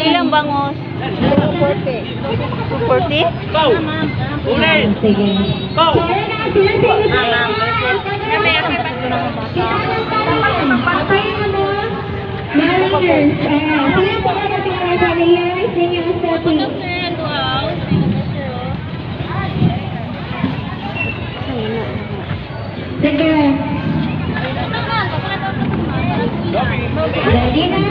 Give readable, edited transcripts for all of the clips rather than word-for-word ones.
Ilang bangos? 240. 240? Go! Ulit! Sige. Go! So, ayun na sila sa managers. Sila po na pinaka-familiar sa inyo sa team. Sige. Ready na?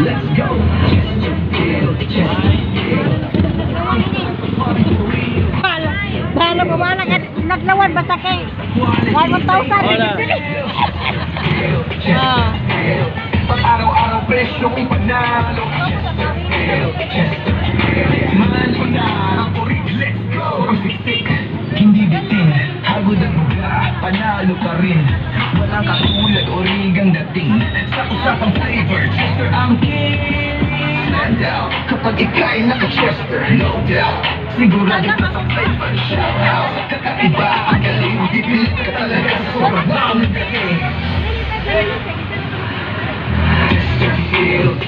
Let's go. Paano ba naglawan ba sa kay 1,000? Pag-araw-araw presyong panalo. Mahal ko na ang orig. Let's go. Ang siksik, hindi bitin. Hagod ang bugla, panalo pa rin. Walang katulad, origang dating. Sa usapang flavor, Chester ang king. Stand out kapag ika'y naka-Chester, no doubt. Sigurado ka sa flavor, shout out. Kakaiba ang galing, bibilit ka talaga sa sobrang ng galing. Chesterfield,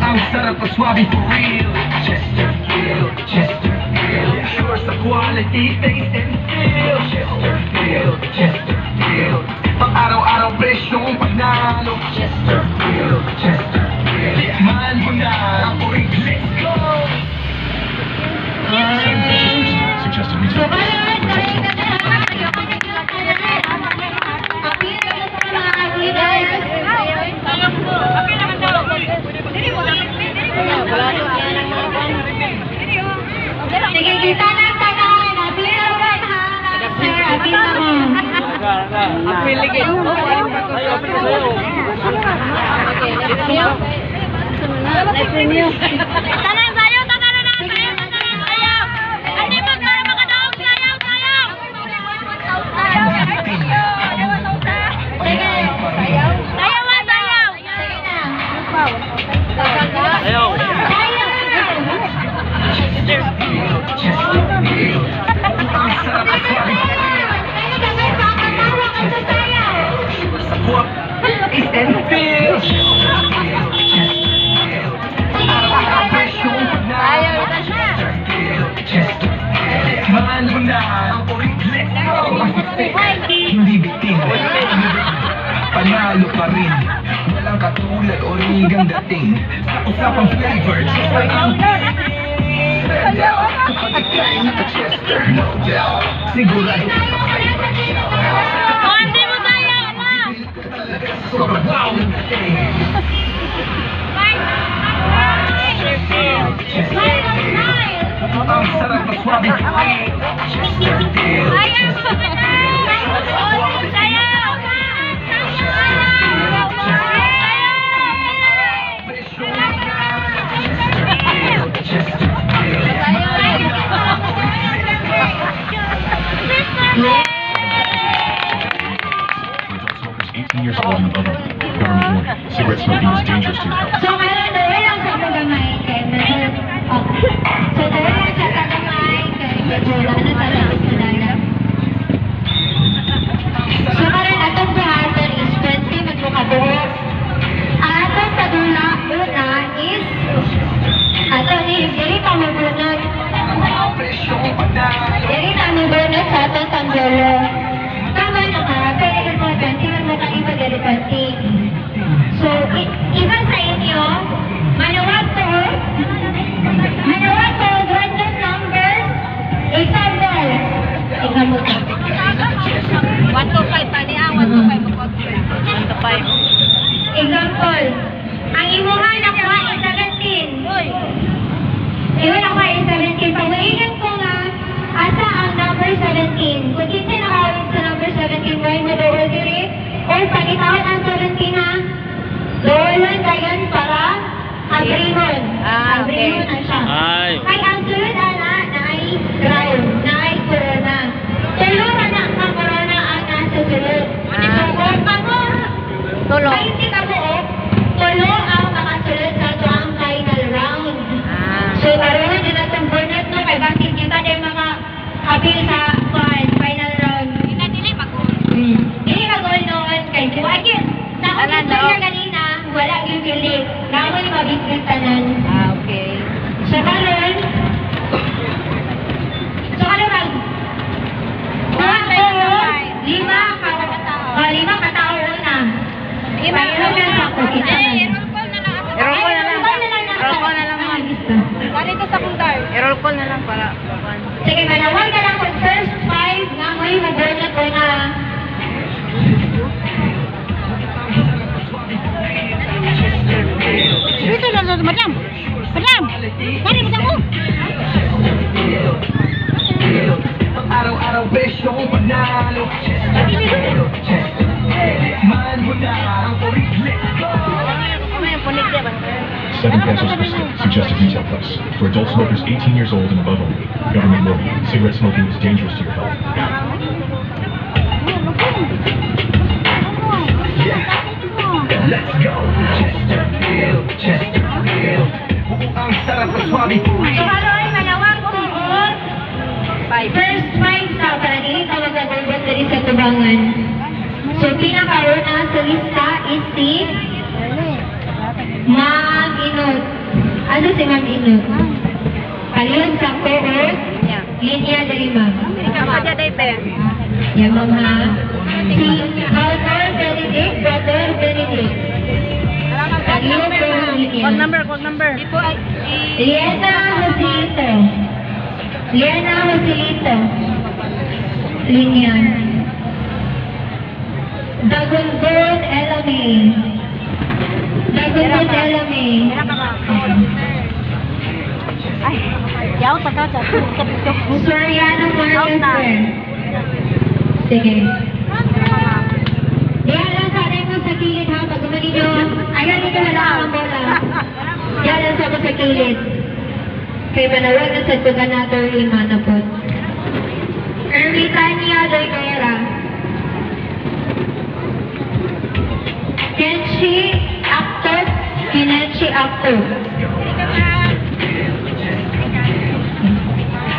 ang sarap at swabe for real. Chesterfield, sure sa quality, taste and feel. Chesterfield, pang araw-araw presyong panalo. Chesterfield, mahal mo na ang orig, let's go. Sige, kita lang tagaan. Apila naman ha. Sir, apila naman. Apil lagi. Tanan sayo, tanan na sayo, tanan sayo. Andi mo para makadaog sayo, sayo. Sige, sayaw. Sayo man sayo. Sige na. Ayaw! Ang sarap at swabe. Sa kuwap, taste and feel. Araw-araw presyong panalo. Mahal mo na ang orig, let's go. Ang siksik, hindi bitin. Panalo pa rin. Walang katulad, origang dating. Sa usapang flavor, Chester ang stand out. Kapag ika'y naka-Chester, no doubt. Sigurado ka sa flavor, shout out. Andi mo sayo, ma. Talaga sa sobrang wow ng dating. Ang sarap at swabe for real. Chesterfield, Years old and above. Government warning. Cigarette smoking is dangerous to your health. So, ngayon, dahil lang sa tagamay kay Mr. So, dahil lang sa tagamay kay Mr. Lana Talabas na dagat. So, karon atong buhaton is 20 magbukabuhok. Ang atong padula una is ato ni diri pa mabunod. Diri pa mabunod sa atong tanggolo. Tama na ka, kaya mo 20 mo kang iba diri 20. So, isa sa inyo, lang para. Sige, manawag na lang kung first 5 nga ngayon mag-work ko na. Dito lang, madam. Madam! Kari mo mo! Araw-araw besyong panalo. Chester, man mo na ang orig. Let's go! $7 pesos per stick, suggested retail price. For adult smokers 18 years old and above only. Government warning. Cigarette smoking is dangerous to your health. Let's go! Chesterfield, Chesterfield. Ang sarap na swabe. So, karoon, manawag ko first 5 sa para dili ka magagulbot dali sa tubangan. So, pinakauna sa lista is si Ma'am Inot. Ano si Ma'am Inot? Kaliyon sa cohort, linya dari Ma'am. Yan, Ma'am ha. Si Brother Benedict, Brother Benedict. Kaliyon po ang linya. Call number. Liena Joselito. Liena Joselito. Linya. Dagungun Elame. Dagungun Elame. Ay, yaw pa ka. Soriano Marquez. Sige. Diyan lang sa atin mo sa kilid ha. Pag gumanin nyo, ayaw nito wala ang bola. Diyan lang sa sa kilid. Kay manawag na sa Tuganator 5 na po. Ermitania Doyera. Kenshi Actos. Kinenshi Actos.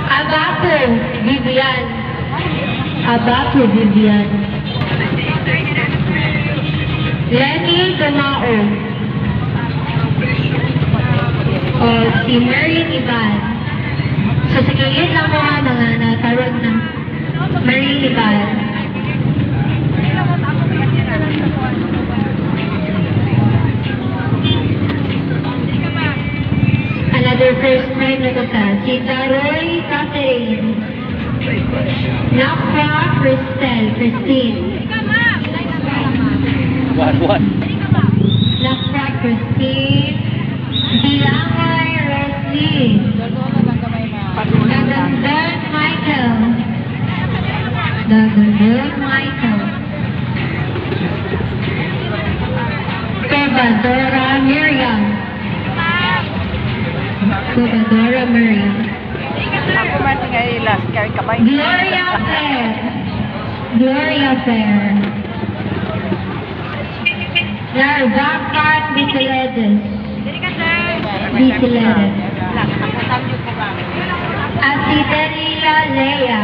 Abaco Vivian. Abaco Vivian. Lenny Gumao. O si Marin Iban. So sa gilid lang mo nga mga natarod na. Marin Iban. Another first time na ka. Si Taroy Catherine. Nakwa Christine. Nakwa Christine. Dilangay Roslyn. Dagandan Michael. Dagandan Michael. Cobadora Miriam. Cobadora Miriam. Gloria Fair. Gloria Fair. Narvacan Biceledes. Biceledes. Asidelia Lea.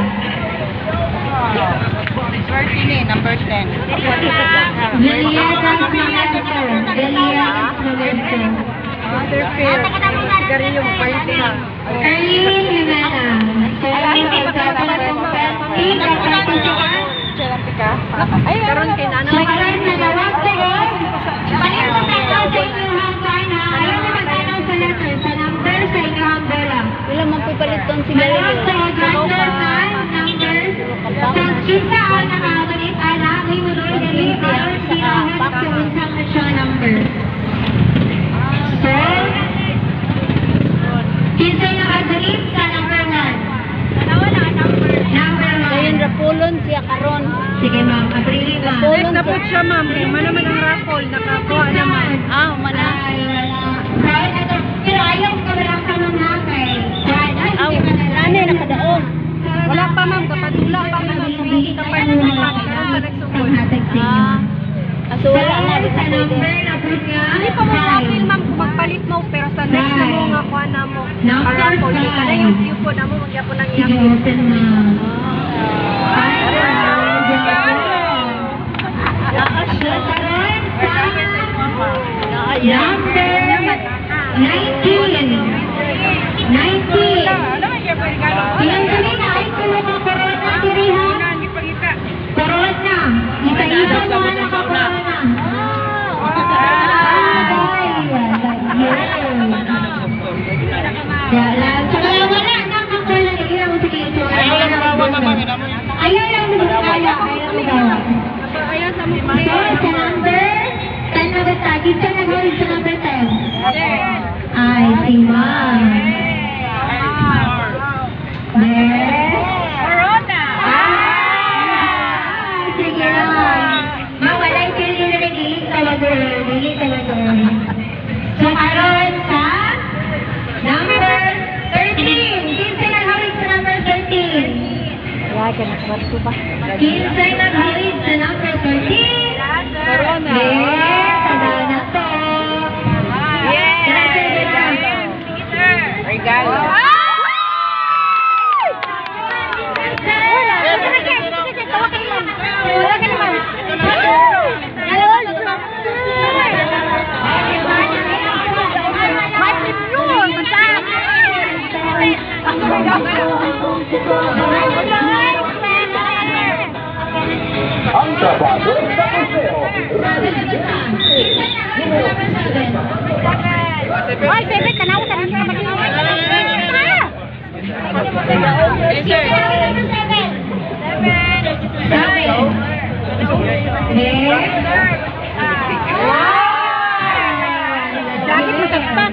Number 10. Vilietas Momento. Vilietas Momento. Erlene Jimena. So, karoon na lawag ko. Balik mo tanaw sa inyong hanggan ha. Ayaw na magtanaw sa letter. Sa number sa inyong bola. Ilang magpipalit tong si Malawag ko. Gender man. Numbers. So, kita ang nakagalit. Alam. May muloy dali. Ayon sinahat kung unsang na siya number. So, kinsa yung nakagalit sa number 1. Number 1. Ayun, rapulon siya karon. Sige ma'am. Aprili ma'am. Rapulon Na po siya, ma'am. Lima naman ang raffle. Nakakuha naman. Ah, mana. Ay, wala. Right, ito. Pero ayaw ko walang tanong na kay. Right, ay, Aw, hindi ka na- nanay nakadaog. Wala pa, ma'am. Kapadula pa, ma'am. Kapag sa ma'am. Karoon pa nagsugod. Panghatag sa inyo. Ah. Aso wala na di Sa sa number pwede. na po niya. Hindi pa mo raffle, ma'am. Kung magpalit mo. Pero sa next na mo nga kuha na mo. Number Ang raffle. Di ka na yung five. view po na mo. Magyapon ng Sige, iyang. open ma'am. Ay, Number 19. 19. Ilang galing na ay tulong ang corona diri ha. Corona. Isa-isa mga naka-corona. Ay, wala. So, wala na Nice, si Ma'am. There. Corona. Sige lang. Ma'am, wala yung pili na nagiging tawagon. Nagiging tawagon. So, karon sa number 13. Kinsay naghawid sa number 13. Wala ka na kwarto ba? Kinsay naghawid sa number 13. Corona. There. Tada na to. Tara, sir, wait lang. Regalo. Ang trabaho sa museo. Hoy, bebe, tanaw sa mga Lagi mo tagpa.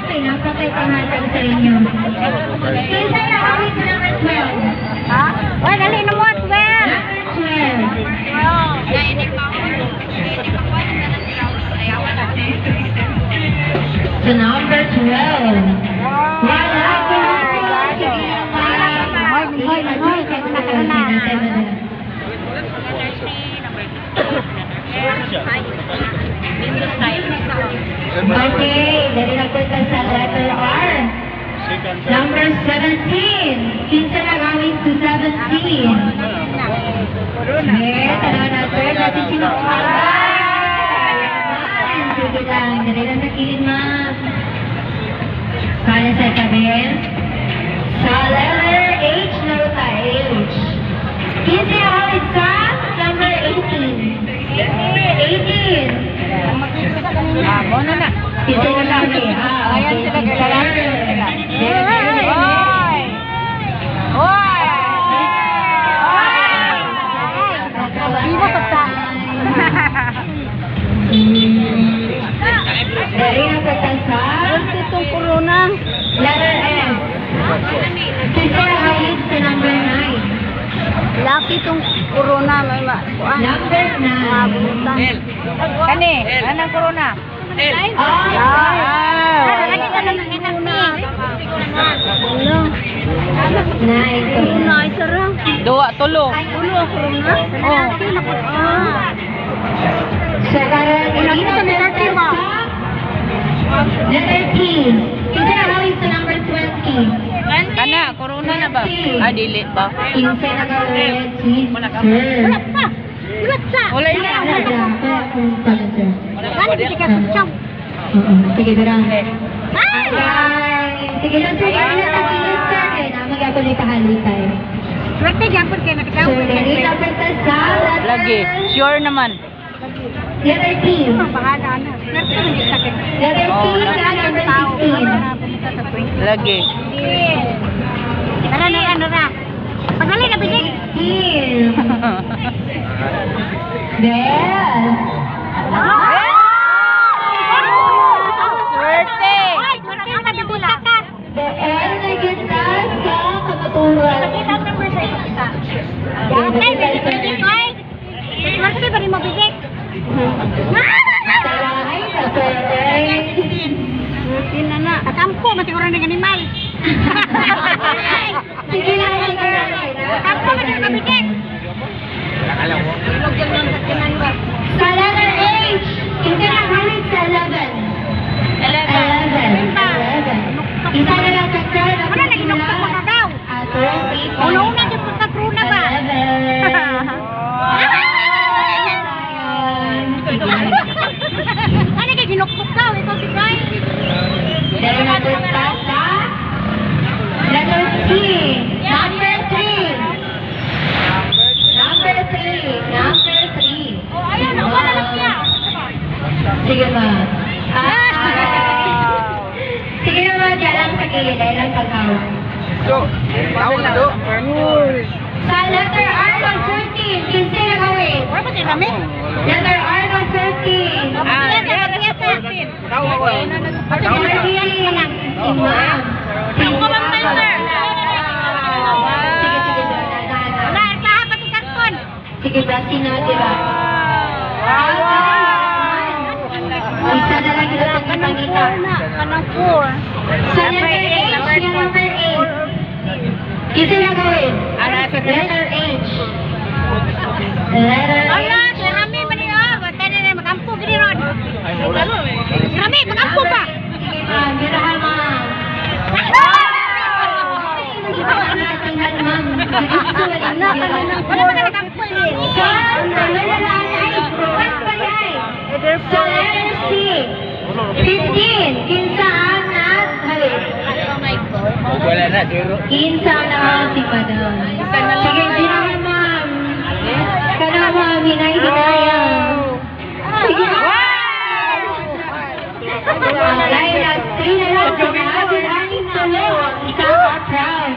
Pinapakay ko natin sa inyo. Kinsay naghawid sa number 12. Ha? Hoy, dali na mo, 12. Number 12. So number 12. Wala ko. Sige naman. Okay, dali na po ito sa letter R. Number 17. Kinsa naghawid sa 17. Tanaw natin. Natin sino ko. Sige lang. Dali lang sa kilid, ma'am. Kaya sa itabi. Sa letter H na ruta. H. Kinsa naghawid sa number 18. 18. Mo na na. Kinsa naghawid. Ayan sila, lalaki sila. Hoy! Hoy! Iba pa ta. Dari na pa ta sa Itong corona. letter S. Kinsa naghawid sa number 9. Laki itong corona. May Number 9. Kani, anong corona? Lagi ka lang ng NFP. Ano? 9. Corona, isa ra. Dua, tulo. Tulo, corona? Oo. So, karon hindi na kami sa letter T. Kinsa naghawid sa number 20. Kana, corona na ba? Ah, dili ba? Kinsa naghawid si Wala Sir. pa. Wala pa. Wala yun. Ano di ka siyam? Sige, Dara. Ay! Sige lang, sir. Hindi na nakikinig sa akin. Magagawa na kahalitay. Swerte gyapon kay nakitaw. So, dali na pa sa letter. Lagi. Sure naman. Letter T. Bahala na. Swerte man di sa akin. Letter T sa number 16. Lagi. Tara na ano ra. Padali na bidik. 16. Bell. Swerte! Ay, swerte ka dibula. The L na kita sa kabaturan. Nakita ang number sa isa. Dati, bidik ay. Swerte ba rin mo bidik? Ay, kapatay. Tina na. Katampo, masiguro ng animal. Sige lang, Katampo, masiguro ng bidik. sa letter H, isa na hawid sa 11. 11. Isa na lang sa third. Ano, naginuktok mo ka daw? Una-una, di po sa kruna ba? Ano ka ginuktok daw? Ikaw si Guy? Dahil napunta sa letter T. Number 3. Number 3. Number 3. Oh, ayan, ako na lang siya. Sige ma. Sige naman, dyan lang sa gilid. Dahil lang paghawak. Sa letter R ng 13. 13, kinsa nagawin? Wala ba sila kami? Letter R ng 13. Si Ma'am. Ang kumamay, sir. Sige, dahan. Wala, kaha pati sakton. Sige, basi na, diba? Isa na lang ito ang ipangita. Kanang 4. Sa letter H, yung number 8. Kinsa nagawin? Letter H. Letter Ala, H. si Rami ba niyo? Tani na makampo gini ron. Si Rami, makampo pa. Sige, ma'am. Girahan, ma'am. Tingnan, ma'am. Wala ba ka nakampo ni? Sa letter C. 15. Kinsa ang naghalik? Wala na, zero. Kinsa na si Madam. Sige, girahan, ma'am. Kana, ma'am. Hinay-hinaya. Sige. Dahil last 3 na lang sa natin ang tuloy. Isa ka proud.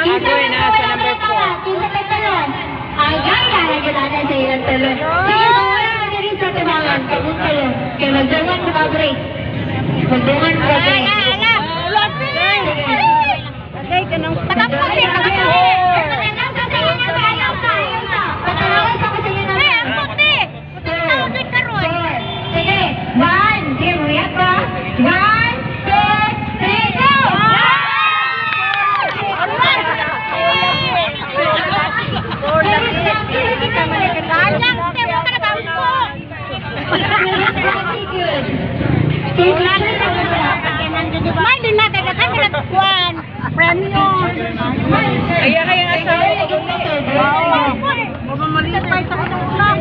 Kinsa nasa number 4. Kinsa ka talon? Ay, gaya na gilala sa ilang talon. Sige, wala na rin sa timangan. Kabun talon. Kaya magdungan mo ka-break. Magdungan mo ka-break. Ala, lote. Agay ka ng Makampo ni, makampo. Patalawas ako sa inyo ng Eh, ang puti. Puti na ako din karon. Sige, 1, here we go. 1, 2, 3, go! Sayang, te, huwag ka nakampo. May din natin, nakamit na kuwan. Premium. Kaya